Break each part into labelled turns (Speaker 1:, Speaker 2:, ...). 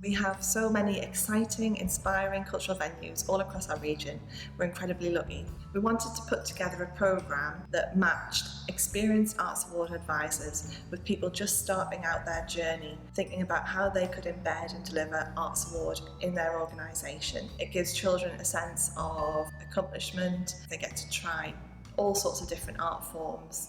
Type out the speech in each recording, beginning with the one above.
Speaker 1: We have so many exciting, inspiring cultural venues all across our region. We're incredibly lucky. We wanted to put together a programme that matched experienced Arts Award advisors with people just starting out their journey, thinking about how they could embed and deliver Arts Award in their organisation. It gives children a sense of accomplishment. They get to try all sorts of different art forms,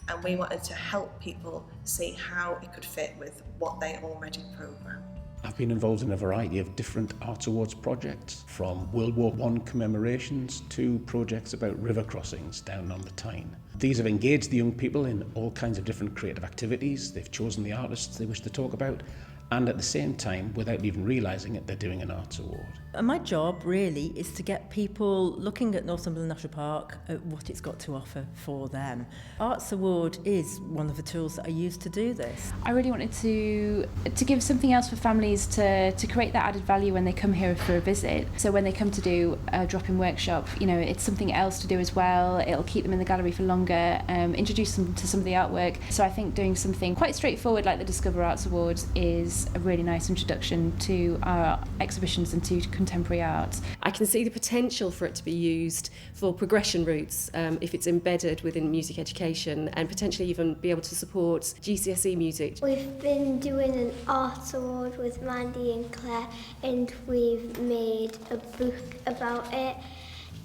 Speaker 1: and we wanted to help people see how it could fit with what they already programme.
Speaker 2: I've been involved in a variety of different Arts Awards projects, from World War I commemorations to projects about river crossings down on the Tyne. These have engaged the young people in all kinds of different creative activities. They've chosen the artists they wish to talk about, and at the same time, without even realising it, they're doing an Arts Award.
Speaker 3: And my job really is to get people looking at Northumberland National Park at what it's got to offer for them. Arts Award is one of the tools that I use to do this.
Speaker 4: I really wanted to give something else for families to create that added value when they come here for a visit. So when they come to do a drop-in workshop, you know, it's something else to do as well. It'll keep them in the gallery for longer, introduce them to some of the artwork. So I think doing something quite straightforward like the Discover Arts Awards is a really nice introduction to our exhibitions and to contemporary art.
Speaker 5: I can see the potential for it to be used for progression routes if it's embedded within music education, and potentially even be able to support GCSE music.
Speaker 6: We've been doing an Art Award with Mandy and Claire, and we've made a book about it.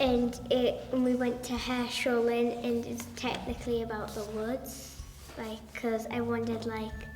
Speaker 6: And we went to Herschel, and it's technically about the woods, because I wanted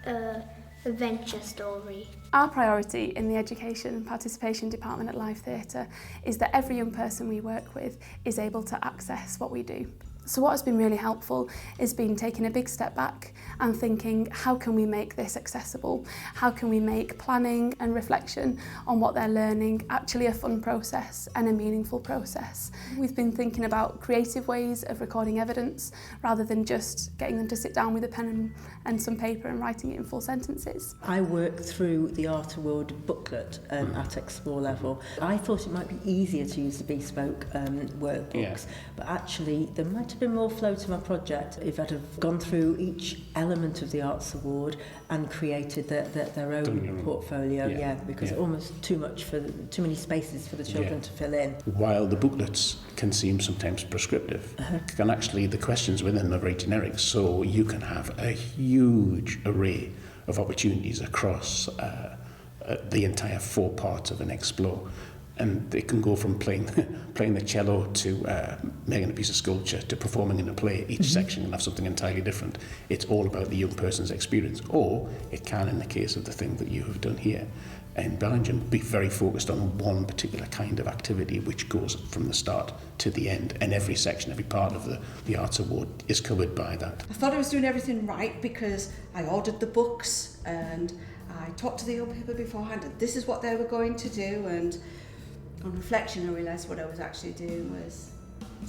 Speaker 6: a adventure story.
Speaker 7: Our priority in the Education and Participation Department at Live Theatre is that every young person we work with is able to access what we do. So what has been really helpful is been taking a big step back and thinking, how can we make this accessible? How can we make planning and reflection on what they're learning actually a fun process and a meaningful process? We've been thinking about creative ways of recording evidence rather than just getting them to sit down with a pen and some paper and writing it in full sentences.
Speaker 3: I worked through the Art Award booklet at Explore level. I thought it might be easier to use the bespoke workbooks, but actually there might have been more flow to my project if I'd have gone through each element of the Arts Award and created their own portfolio, because almost too many spaces for the children to fill in.
Speaker 2: While the booklets can seem sometimes prescriptive, can actually, the questions within them are very generic, so you can have a huge array of opportunities across the entire 4 parts of an Explore. And it can go from playing the cello to making a piece of sculpture to performing in a play. Each section can have something entirely different. It's all about the young person's experience. Or it can, in the case of the thing that you have done here in Bellingham, be very focused on one particular kind of activity which goes from the start to the end. And every section, every part of the Arts Award is covered by that.
Speaker 8: I thought I was doing everything right because I ordered the books and I talked to the young people beforehand, and this is what they were going to do. And on reflection, I realised what I was actually doing was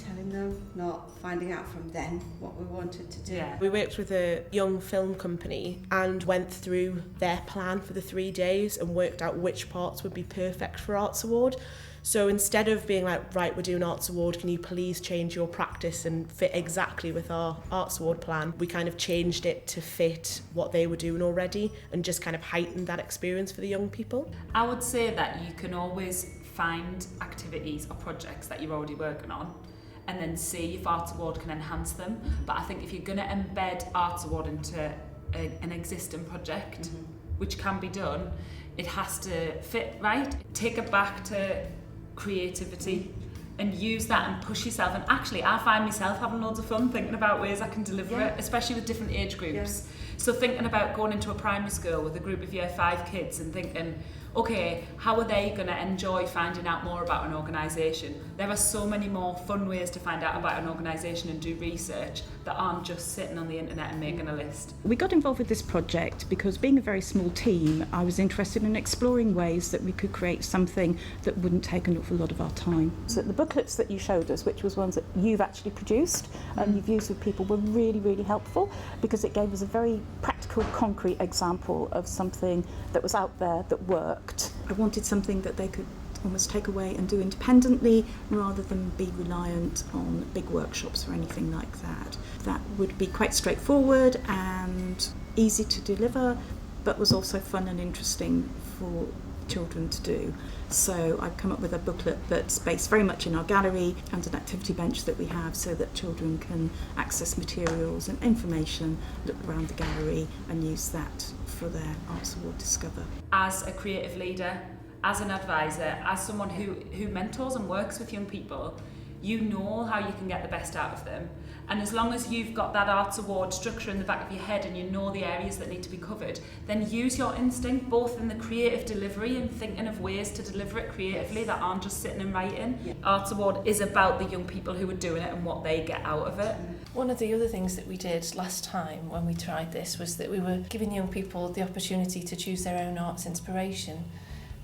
Speaker 8: telling them, not finding out from them what we wanted to do.
Speaker 9: We worked with a young film company and went through their plan for the 3 days and worked out which parts would be perfect for Arts Award. So instead of being like, right, we're doing Arts Award, can you please change your practice and fit exactly with our Arts Award plan? We kind of changed it to fit what they were doing already and just kind of heightened that experience for the young people.
Speaker 10: I would say that you can always find activities or projects that you're already working on and then see if Arts Award can enhance them. But I think if you're going to embed Arts Award into an existing project, which can be done, it has to fit right. Take it back to creativity and use that and push yourself. And actually, I find myself having loads of fun thinking about ways I can deliver it, especially with different age groups. So thinking about going into a primary school with a group of year 5 kids and thinking, okay, how are they going to enjoy finding out more about an organisation? There are so many more fun ways to find out about an organisation and do research that aren't just sitting on the internet and making a list.
Speaker 11: We got involved with this project because, being a very small team, I was interested in exploring ways that we could create something that wouldn't take an awful lot of our time. So the booklets that you showed us, which was ones that you've actually produced and you've used with people, were really, really helpful because it gave us a very practical, concrete example of something that was out there that worked. I wanted something that they could almost take away and do independently rather than be reliant on big workshops or anything like that. That would be quite straightforward and easy to deliver, but was also fun and interesting children to do. So I've come up with a booklet that's based very much in our gallery and an activity bench that we have, so that children can access materials and information, look around the gallery and use that for their Arts Award Discover.
Speaker 10: As a creative leader, as an advisor, as someone who mentors and works with young people, you know how you can get the best out of them. And as long as you've got that Arts Award structure in the back of your head and you know the areas that need to be covered, then use your instinct both in the creative delivery and thinking of ways to deliver it creatively that aren't just sitting and writing. Yeah. Arts Award is about the young people who are doing it and what they get out of it.
Speaker 12: One of the other things that we did last time when we tried this was that we were giving young people the opportunity to choose their own arts inspiration.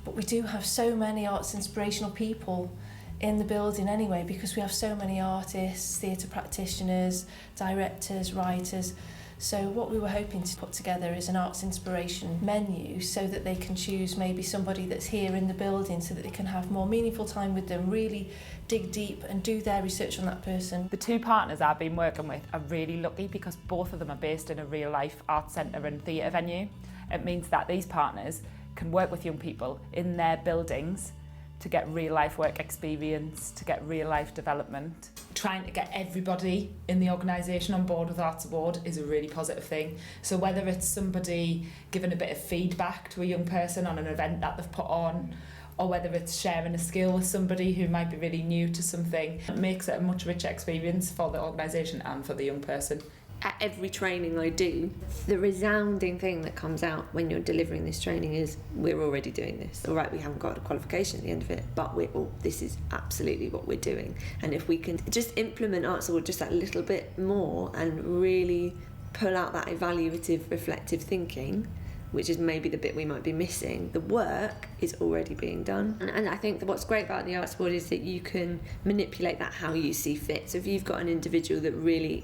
Speaker 12: But we do have so many arts inspirational people in the building anyway, because we have so many artists, theatre practitioners, directors, writers. So what we were hoping to put together is an arts inspiration menu so that they can choose maybe somebody that's here in the building so that they can have more meaningful time with them, really dig deep and do their research on that person.
Speaker 13: The two partners I've been working with are really lucky because both of them are based in a real life arts centre and theatre venue. It means that these partners can work with young people in their buildings to get real life work experience, to get real life development.
Speaker 14: Trying to get everybody in the organisation on board with Arts Award is a really positive thing. So whether it's somebody giving a bit of feedback to a young person on an event that they've put on, or whether it's sharing a skill with somebody who might be really new to something, it makes it a much richer experience for the organisation and for the young person.
Speaker 15: At every training I do, the resounding thing that comes out when you're delivering this training is, we're already doing this. All right, we haven't got a qualification at the end of it, but this is absolutely what we're doing. And if we can just implement Arts Award just that little bit more and really pull out that evaluative, reflective thinking, which is maybe the bit we might be missing, the work is already being done. And I think that what's great about the Arts Award is that you can manipulate that how you see fit. So if you've got an individual that really,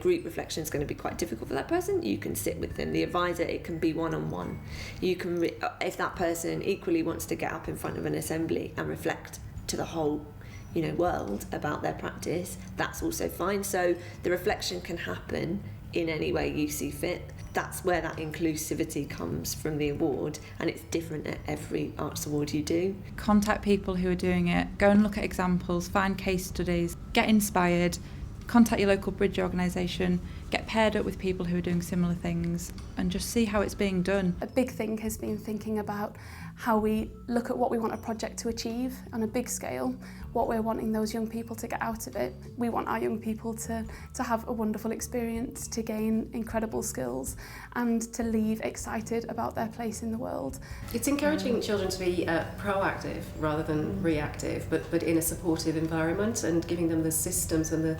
Speaker 15: group reflection is going to be quite difficult for that person, you can sit with them. The advisor, it can be one-on-one. You can, if that person equally wants to get up in front of an assembly and reflect to the whole world about their practice, that's also fine. So the reflection can happen in any way you see fit. That's where that inclusivity comes from the award, and it's different at every Arts Award you do.
Speaker 16: Contact people who are doing it, go and look at examples, find case studies, get inspired, contact your local bridge organisation, get paired up with people who are doing similar things and just see how it's being done.
Speaker 7: A big thing has been thinking about how we look at what we want a project to achieve on a big scale, what we're wanting those young people to get out of it. We want our young people to have a wonderful experience, to gain incredible skills and to leave excited about their place in the world.
Speaker 5: It's encouraging children to be proactive rather than reactive, but in a supportive environment, and giving them the systems and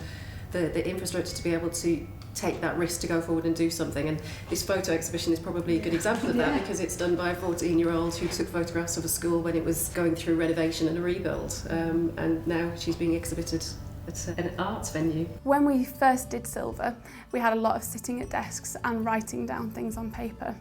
Speaker 5: the infrastructure to be able to take that risk to go forward and do something. And this photo exhibition is probably a good example of that, because it's done by a 14-year-old who took photographs of a school when it was going through renovation and a rebuild, and now she's being exhibited at an arts venue.
Speaker 7: When we first did Silver, we had a lot of sitting at desks and writing down things on paper.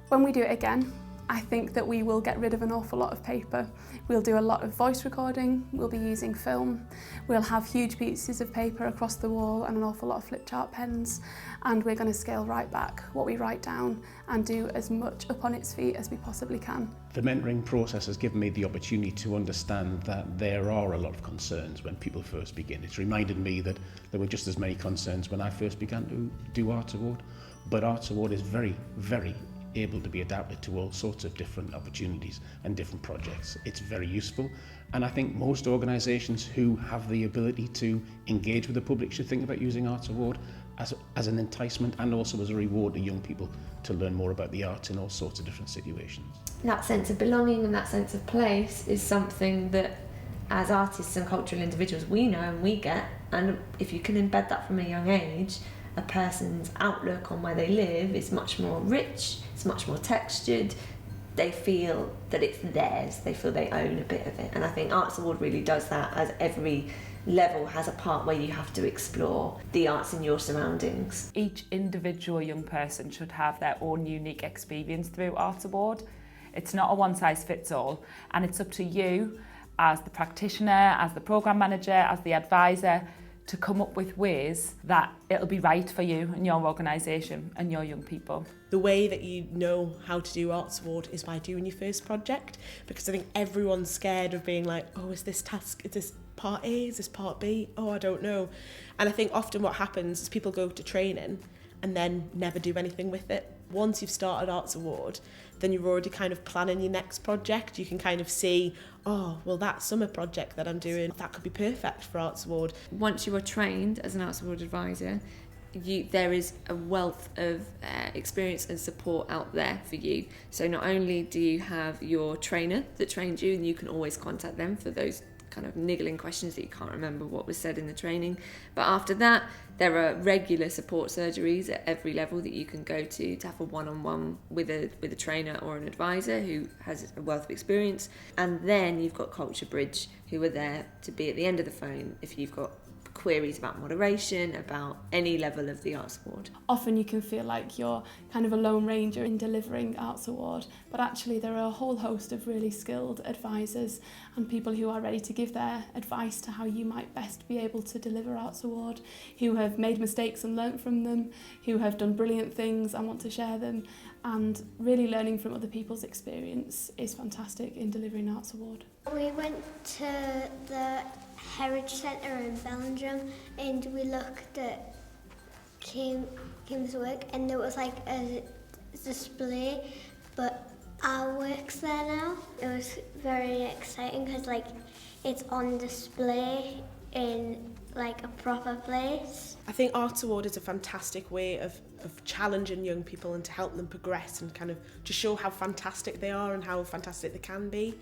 Speaker 7: When we do it again, I think that we will get rid of an awful lot of paper. We'll do a lot of voice recording, we'll be using film, we'll have huge pieces of paper across the wall and an awful lot of flip chart pens, and we're going to scale right back what we write down and do as much up on its feet as we possibly can.
Speaker 2: The mentoring process has given me the opportunity to understand that there are a lot of concerns when people first begin. It's reminded me that there were just as many concerns when I first began to do Arts Award, but Arts Award is very, very able to be adapted to all sorts of different opportunities and different projects. It's very useful, and I think most organisations who have the ability to engage with the public should think about using Arts Award as an enticement and also as a reward to young people to learn more about the arts in all sorts of different situations.
Speaker 15: That sense of belonging and that sense of place is something that as artists and cultural individuals we know and we get, and if you can embed that from a young age, a person's outlook on where they live is much more rich, it's much more textured, they feel that it's theirs, they feel they own a bit of it. And I think Arts Award really does that, as every level has a part where you have to explore the arts in your surroundings.
Speaker 13: Each individual young person should have their own unique experience through Arts Award. It's not a one-size-fits-all, and it's up to you as the practitioner, as the programme manager, as the advisor, to come up with ways that it'll be right for you and your organisation and your young people.
Speaker 9: The way that you know how to do Arts Award is by doing your first project, because I think everyone's scared of being like, oh, is this part A, is this part B? Oh, I don't know. And I think often what happens is people go to training and then never do anything with it. Once you've started Arts Award, then you're already kind of planning your next project. You can kind of see, oh, well, that summer project that I'm doing, that could be perfect for Arts Award.
Speaker 15: Once you are trained as an Arts Award advisor, there is a wealth of experience and support out there for you. So not only do you have your trainer that trained you, and you can always contact them for those kind of niggling questions that you can't remember what was said in the training, but after that there are regular support surgeries at every level that you can go to have a one-on-one with a trainer or an advisor who has a wealth of experience. And then you've got Culture Bridge, who are there to be at the end of the phone if you've got queries about moderation, about any level of the Arts Award.
Speaker 7: Often you can feel like you're kind of a lone ranger in delivering Arts Award, but actually there are a whole host of really skilled advisors and people who are ready to give their advice to how you might best be able to deliver Arts Award, who have made mistakes and learnt from them, who have done brilliant things and want to share them, and really learning from other people's experience is fantastic in delivering Arts Award.
Speaker 6: We went to the Heritage Centre in Belgium and we looked at Kim's work, and there was like a display, but our work's there now. It was very exciting because like it's on display in like a proper place.
Speaker 9: I think Arts Award is a fantastic way of challenging young people and to help them progress and kind of to show how fantastic they are and how fantastic they can be.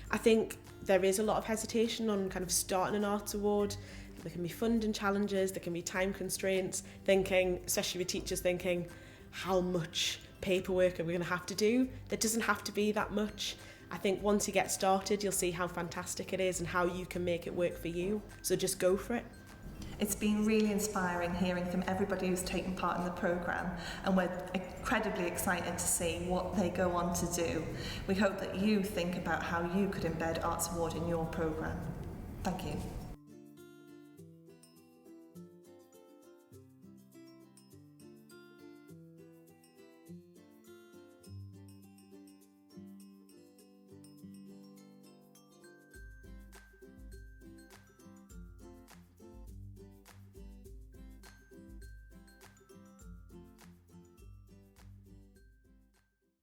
Speaker 9: I think there is a lot of hesitation on kind of starting an Arts Award. There can be funding challenges, there can be time constraints, thinking, especially with teachers thinking, how much paperwork are we going to have to do? There doesn't have to be that much. I think once you get started, you'll see how fantastic it is and how you can make it work for you. So just go for it.
Speaker 1: It's been really inspiring hearing from everybody who's taken part in the programme, and we're incredibly excited to see what they go on to do. We hope that you think about how you could embed Arts Award in your programme. Thank you.